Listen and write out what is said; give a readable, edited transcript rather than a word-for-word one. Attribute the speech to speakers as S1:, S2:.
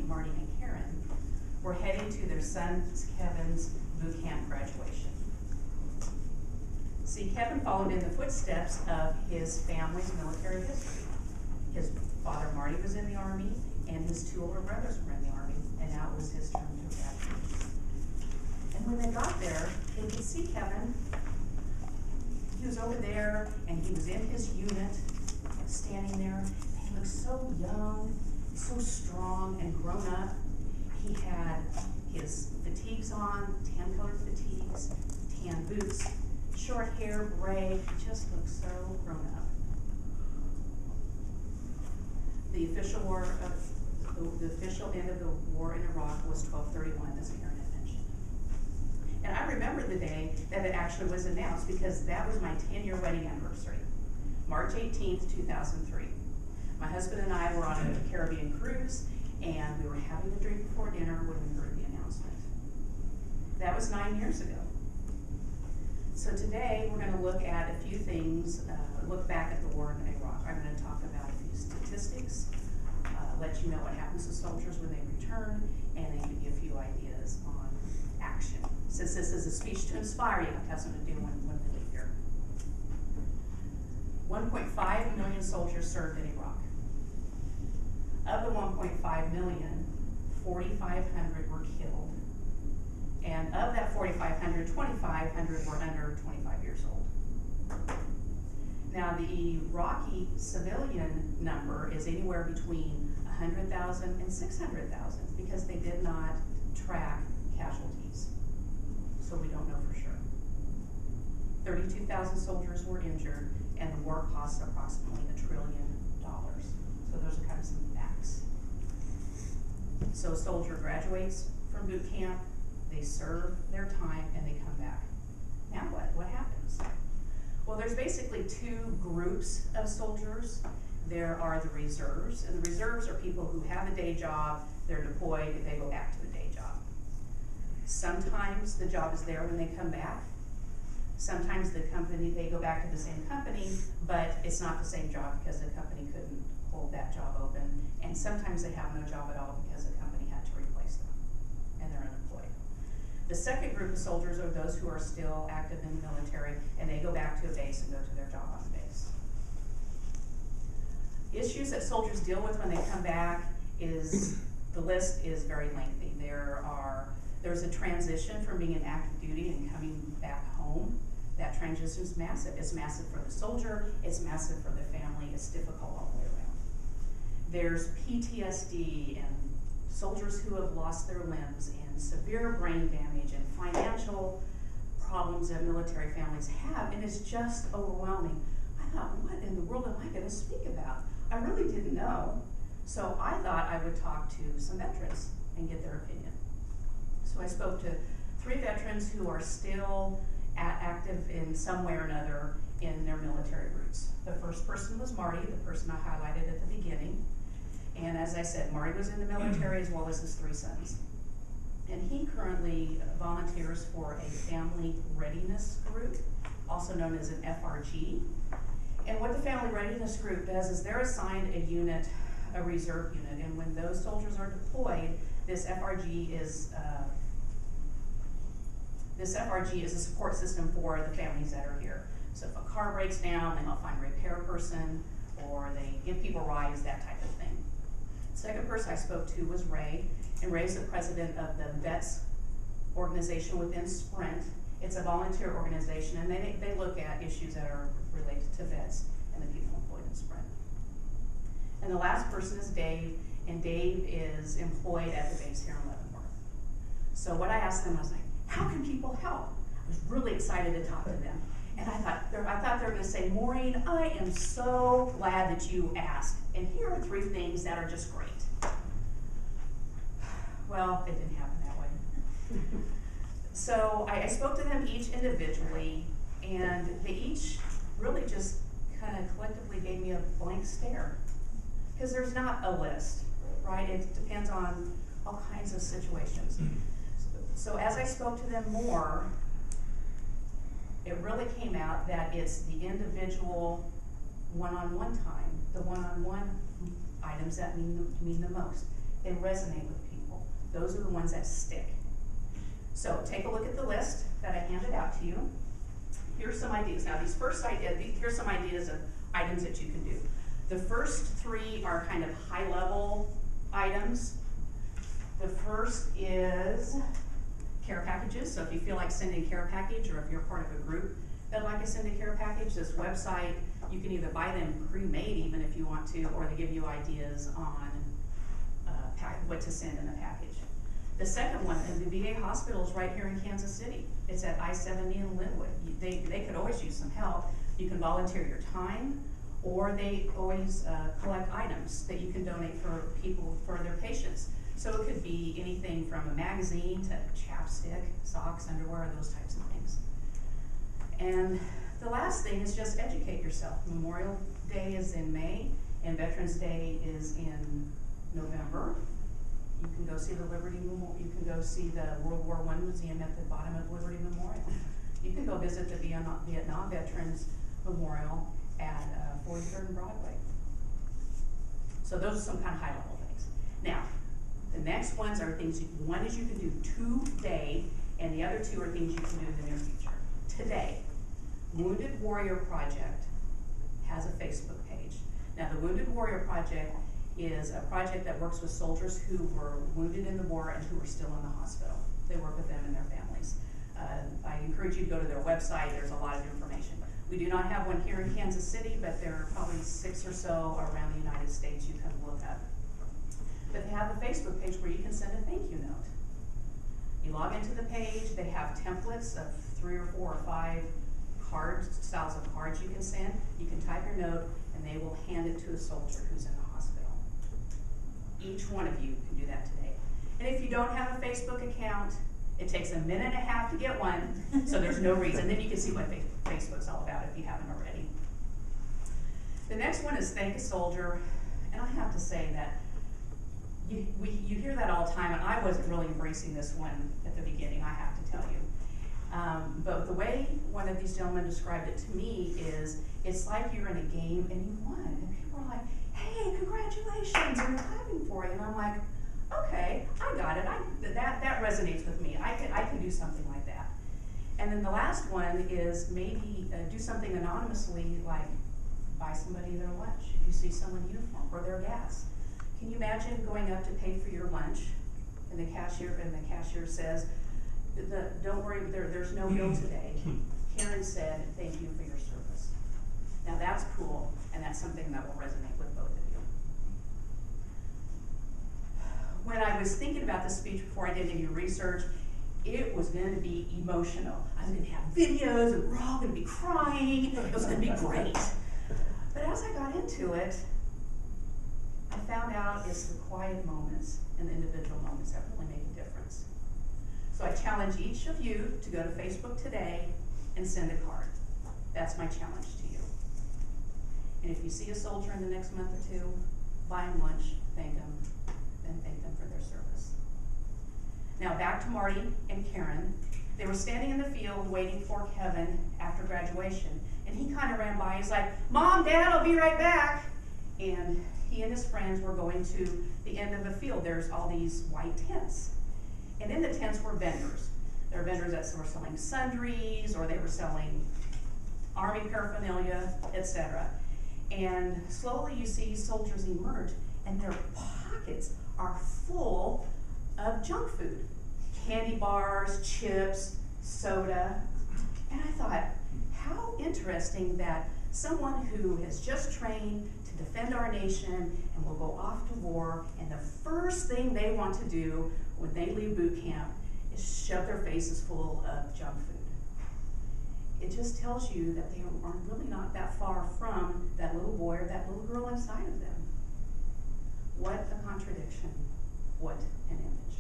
S1: Marty and Karen were heading to their son Kevin's boot camp graduation. See, Kevin followed in the footsteps of his family's military history. His father, Marty, was in the Army, and his two older brothers were in the Army, and now it was his turn to graduate. And when they got there, they could see Kevin. He was over there, and he was in his unit, standing there. He looked so young, so strong and grown up. He had his fatigues on, tan-colored fatigues, tan boots, short hair, gray. He just looked so grown up. The official end of the war in Iraq was 12/31, as Karen had mentioned. And I remember the day that it actually was announced because that was my 10-year wedding anniversary, March 18th, 2003. My husband and I were on a Caribbean cruise, and we were having a drink before dinner when we heard the announcement. That was 9 years ago. So today we're going to look at a few things, look back at the war in Iraq. I'm going to talk about a few statistics, let you know what happens to soldiers when they return, and then give you a few ideas on action. Since this is a speech to inspire you, I have something to do when we leave here. 1.5 million soldiers served in Iraq. Of the 1.5 million, 4,500 were killed. And of that 4,500, 2,500 were under 25 years old. Now, the Iraqi civilian number is anywhere between 100,000 and 600,000 because they did not track casualties. So we don't know for sure. 32,000 soldiers were injured, and the war cost approximately $1 trillion. So those are kind of some facts. So a soldier graduates from boot camp, they serve their time, and they come back. Now what? What happens? Well, there's basically two groups of soldiers. There are the reserves, and the reserves are people who have a day job, they're deployed, they go back to a day job. Sometimes the job is there when they come back. Sometimes they go back to the same company, but it's not the same job because the company couldn't hold that job open. And sometimes they have no job at all because the company had to replace them, and they're unemployed. The second group of soldiers are those who are still active in the military, and they go back to a base and go to their job on the base. Issues that soldiers deal with when they come back the list is very lengthy. There's a transition from being in active duty and coming back home. That transition is massive. It's massive for the soldier, it's massive for the family, it's difficult all the way around. There's PTSD and soldiers who have lost their limbs and severe brain damage and financial problems that military families have, and it's just overwhelming. I thought, what in the world am I going to speak about? I really didn't know. So I thought I would talk to some veterans and get their opinion. So I spoke to 3 veterans who are still active in some way or another in their military roots. The first person was Marty, the person I highlighted at the beginning. And as I said, Marty was in the military as well as his 3 sons. And he currently volunteers for a family readiness group, also known as an FRG. And what the family readiness group does is they're assigned a unit, a reserve unit, and when those soldiers are deployed, this FRG is a support system for the families that are here. So if a car breaks down, they help find a repair person, or they give people rides, that type of thing. The second person I spoke to was Ray, and Ray's the president of the VETS organization within Sprint. It's a volunteer organization, and they look at issues that are related to vets and the people employed in Sprint. And the last person is Dave, and Dave is employed at the base here in Leavenworth. So what I asked them was like, how can people help? I was really excited to talk to them. And I thought they were going to say, Maureen, I am so glad that you asked. And here are 3 things that are just great. Well, it didn't happen that way. So I spoke to them each individually, and they each really just kind of collectively gave me a blank stare. Because there's not a list, right? It depends on all kinds of situations. So as I spoke to them more, it really came out that it's the individual one-on-one time, the one-on-one items that mean the most. They resonate with people. Those are the ones that stick. So take a look at the list that I handed out to you. Here's some ideas. Now these first ideas, here's some ideas of items that you can do. The first three are kind of high level items. The first is care packages. So if you feel like sending a care package, or if you're part of a group that'd like to send a care package, this website, you can either buy them pre-made even if you want to, or they give you ideas on what to send in the package. The second one, and the VA hospital is right here in Kansas City. It's at I-70 in Linwood. They could always use some help. You can volunteer your time, or they always collect items that you can donate for people, for their patients. So it could be anything from a magazine to chapstick, socks, underwear, those types of things. And the last thing is just educate yourself. Memorial Day is in May, and Veterans Day is in November. You can go see the Liberty Memorial. You can go see the World War I Museum at the bottom of Liberty Memorial. You can go visit the Vietnam Veterans Memorial at 43rd and Broadway. So those are some kind of high level things. Now, the next ones are things, one is you can do today, and the other two are things you can do in the near future. Today, Wounded Warrior Project has a Facebook page. Now the Wounded Warrior Project is a project that works with soldiers who were wounded in the war and who are still in the hospital. They work with them and their families. I encourage you to go to their website. There's a lot of information. We do not have one here in Kansas City, but there are probably 6 or so around the United States you can look up. But they have a Facebook page where you can send a thank you note. You log into the page. They have templates of 3 or 4 or 5 styles of cards you can send. You can type your note, and they will hand it to a soldier who's in the hospital. Each one of you can do that today. And if you don't have a Facebook account, it takes a minute and a half to get one, so there's no reason. Then you can see what Facebook's all about if you haven't already. The next one is thank a soldier, and I have to say that you hear that all the time, and I wasn't really embracing this one at the beginning, I have to tell you. But the way one of these gentlemen described it to me is, it's like you're in a game and you won, and people are like, hey, congratulations, and they're clapping for you, and I'm like, okay, I got it. That resonates with me. I can do something like that. And then the last one is maybe do something anonymously, like buy somebody their lunch if you see someone uniform, or their gas. Can you imagine going up to pay for your lunch, and the cashier says, don't worry, there's no bill today. Karen said, thank you for your service. Now that's cool, and that's something that will resonate with both of you. When I was thinking about this speech before I did any research, it was going to be emotional. I was going to have videos, and we're all going to be crying. It was going to be great. But as I got into it, I found out it's the quiet moments and the individual moments that really make a difference. So I challenge each of you to go to Facebook today and send a card. That's my challenge to you. And if you see a soldier in the next month or two, buy him lunch, thank him, then thank them for their service. Now back to Marty and Karen. They were standing in the field waiting for Kevin after graduation, and he kind of ran by. He's like, Mom, Dad, I'll be right back. And he and his friends were going to the end of the field. There's all these white tents. And in the tents were vendors. There were vendors that were selling sundries, or they were selling army paraphernalia, etc. And slowly you see soldiers emerge, and their pockets are full of junk food. Candy bars, chips, soda. And I thought, how interesting that someone who has just trained to defend our nation and will go off to war, and the first thing they want to do when they leave boot camp is shove their faces full of junk food. It just tells you that they are really not that far from that little boy or that little girl inside of them. What a contradiction. What an image.